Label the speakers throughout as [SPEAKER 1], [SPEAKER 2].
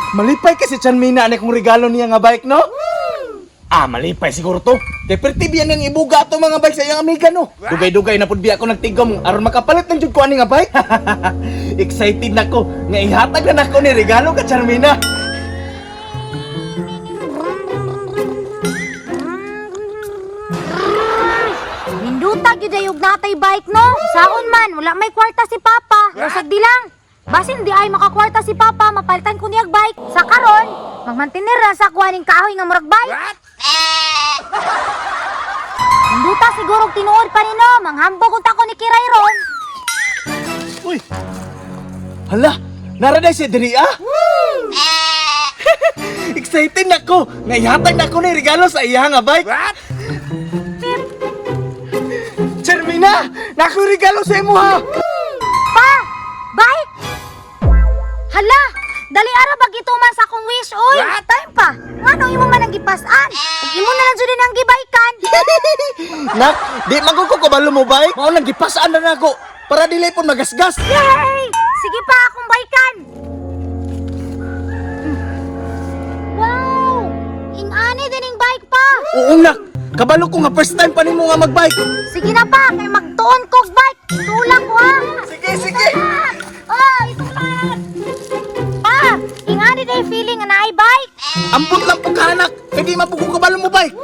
[SPEAKER 1] Malipay kasi Chanmina anak mong regalo niya nga bike, no? Malipay siguro to. Kay pertibiyan ng ibuga to mga bike sa iyang amiga, no? Dugay-dugay na pud biya ako nagtigom aron makapalit ng jud ko ani nga bike. Excited na ko nga ihatag na nako ni regalo ka Chanmina.
[SPEAKER 2] Hindutag yun ayog natay bike, no? Saon man, wala may kwarta si Papa. Rasag di lang. Basin di ay makakwarta si Papa, mapalitan ko niyag bike. Sa karon, magmantinir na sa kuhaning kahoy nga murag bike. Hinduta siguro tinuod pa ni no, manghambog unta ko ni Kiray ron.
[SPEAKER 1] Uy. Hala, naraday si diri ah. Excited na ko nga ihatag na ko ni regalo sa iya nga bike. Charmina, nako regalo sa imo ha.
[SPEAKER 2] Pa, bike. Hala, dali ara ba gituman sa akong wish oy. Time pa. Ngano imo man ang gipasan? Ug imo na lang jud nang gibaikan.
[SPEAKER 1] Nak, di man ko kabalo mo bike. Mao nang gipasaan na nako para dili pud magasgas.
[SPEAKER 2] Yay! Sige pa akong baikan. Wow! Ingani din ang bike pa.
[SPEAKER 1] Oo nak, kabalo ko nga first time pa nimo nga magbike.
[SPEAKER 2] Sige na pa, kay magtuon kog bike. Tulak ko ha.
[SPEAKER 1] Sige, sige.
[SPEAKER 2] Oh, itulak. Pa, ingani din feeling nga naay bike.
[SPEAKER 1] Ambot lang po kahanak, kay di mabuko kabalo mo bike.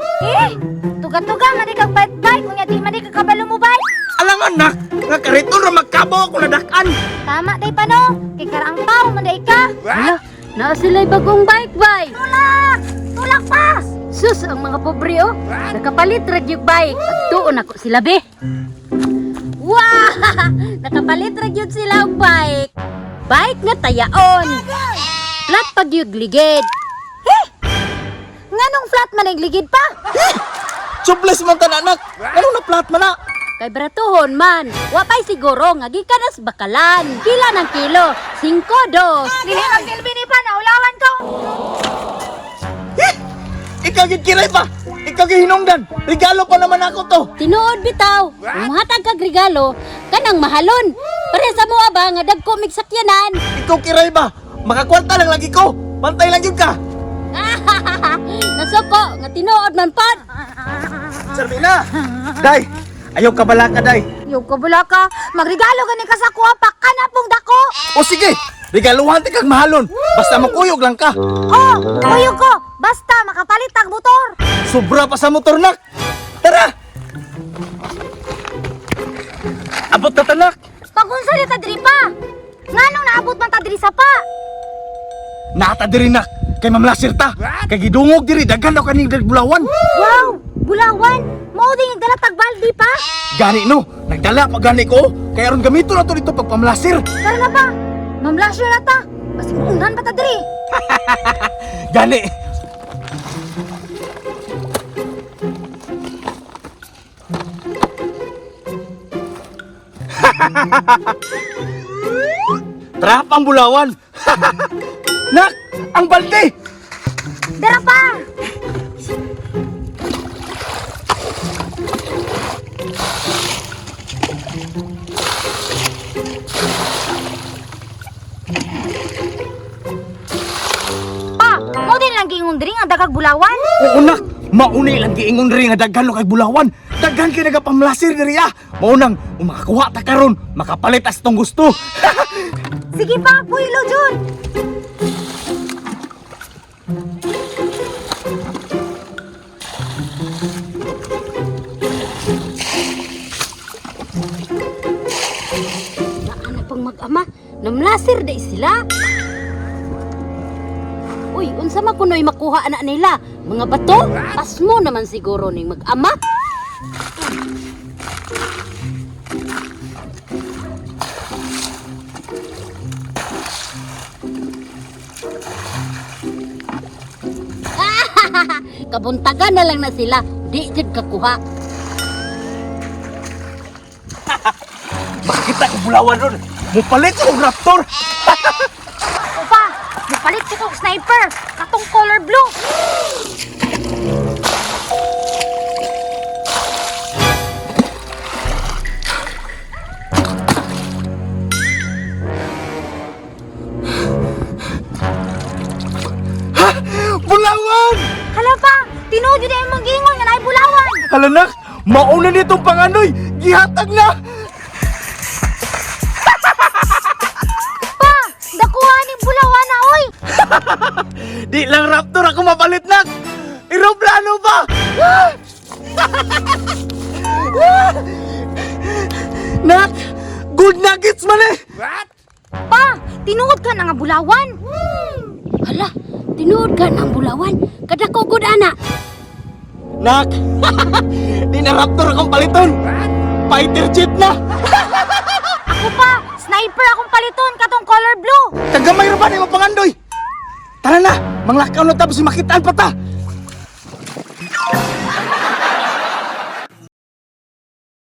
[SPEAKER 2] Tuga-tuga man di kag bike, kunya di man di kag kabalo mo bike.
[SPEAKER 1] Alangan nak, nga kariton ra magkabo ako nadakan.
[SPEAKER 2] Tama day pa no, kay karaang pao man day ka.
[SPEAKER 3] Hala, naa sila'y bagong bike.
[SPEAKER 2] Tulak! Tulak pa!
[SPEAKER 3] Sus, ang mga pobre oh. Nakapalit ragyog bike. At tuon ako sila be. Wow! Nakapalit ragyog sila ang bike. Bike nga tayaon. Flat pag yung ligid.
[SPEAKER 2] Nganong flat man ang ligid pa?
[SPEAKER 1] Suples man tananak, ano na plat man na?
[SPEAKER 3] Kay bratuhon man. Wapay siguro nga gikanas bakalan. Pila ng kilo? 5-2.
[SPEAKER 2] Dili ang silbini pa, naulawan ko.
[SPEAKER 1] Ikaw gid kiray pa, ikaw gid hinungdan. Regalo pa naman ako to.
[SPEAKER 3] Tinuod bitaw. Kung mahatag kag regalo, kanang mahalon. Pare sa mo ba nga dagko mig sakyanan.
[SPEAKER 1] Ikaw kiray ba, makakwarta lang lagi ko. Pantay lang yun ka.
[SPEAKER 3] Nasuko nga tinuod man pod.
[SPEAKER 1] Sarmina, day, ayaw kabala ka day.
[SPEAKER 2] Yung kabula ka, magregalo gani ka sa kuha pa, kanapong dako.
[SPEAKER 1] O sige, regaluhan ti kag mahalon. Basta makuyog lang ka.
[SPEAKER 2] Oh, kuyo ko, basta makapalit tag motor.
[SPEAKER 1] Sobra pa sa motor nak. Tara. Abot na tanak.
[SPEAKER 2] Pagunsa ni ta diri pa. Nganong naabot man ta diri sa pa?
[SPEAKER 1] Nata diri nak. Kay mamlasir ta. Kay gidungog diri daghan daw kaning dagbulawan.
[SPEAKER 2] Wow, bulawan. Mao ding nagdala tag baldi pa.
[SPEAKER 1] Gani no, nagdala pa gani ko. Kay aron gamito na to dito pag pamlasir.
[SPEAKER 2] Tara na pa. Mamlasyo na ta. Basta undan pa ta diri.
[SPEAKER 1] Gani. Trap ang bulawan. Nak, ang balde.
[SPEAKER 2] Dara pa. Pa, mo din lang gingon diri nga dagag bulawan.
[SPEAKER 1] Oo nak, mauni lang giingon diri nga daghan kay bulawan. Daghan kay nagapamlasir diri ah. Maunang makakuha ta karon, makapalit as tong gusto.
[SPEAKER 2] Sige pa, puylo jud.
[SPEAKER 3] Naan na pang mag-ama. Namlasir day sila. Uy, unsa man kunoy makuha anak nila? Mga bato? Pasmo naman siguro ning mag-ama. Kabuntagan na lang na sila. Di jud kakuha.
[SPEAKER 1] Makita ko bulawan ron. Mupalit ko raptor.
[SPEAKER 2] Upa, mupalit ko tong sniper. Katong color blue.
[SPEAKER 1] Bulawan!
[SPEAKER 2] Hala pa, tinuod yun yung manggingon nga naay bulawan.
[SPEAKER 1] Hala nak, mauna nitong panganoy! Gihatag na!
[SPEAKER 2] Pa, dakuha ning bulawan na, oy.
[SPEAKER 1] Di lang raptor ako mapalit nak! Aeroplano pa! Nak! Good nuggets man eh!
[SPEAKER 2] Pa, tinuod ka na nga bulawan.
[SPEAKER 3] Hala, tinuod ka ng bulawan. Kadako gud ana.
[SPEAKER 1] Nak! Di na raptor akong paliton! Fighter jet na!
[SPEAKER 2] Ako pa, sniper akong paliton katong color blue.
[SPEAKER 1] Kagamay ra ba ni mapangandoy? Tara na! Manglakaw na tapos makitaan pa ta!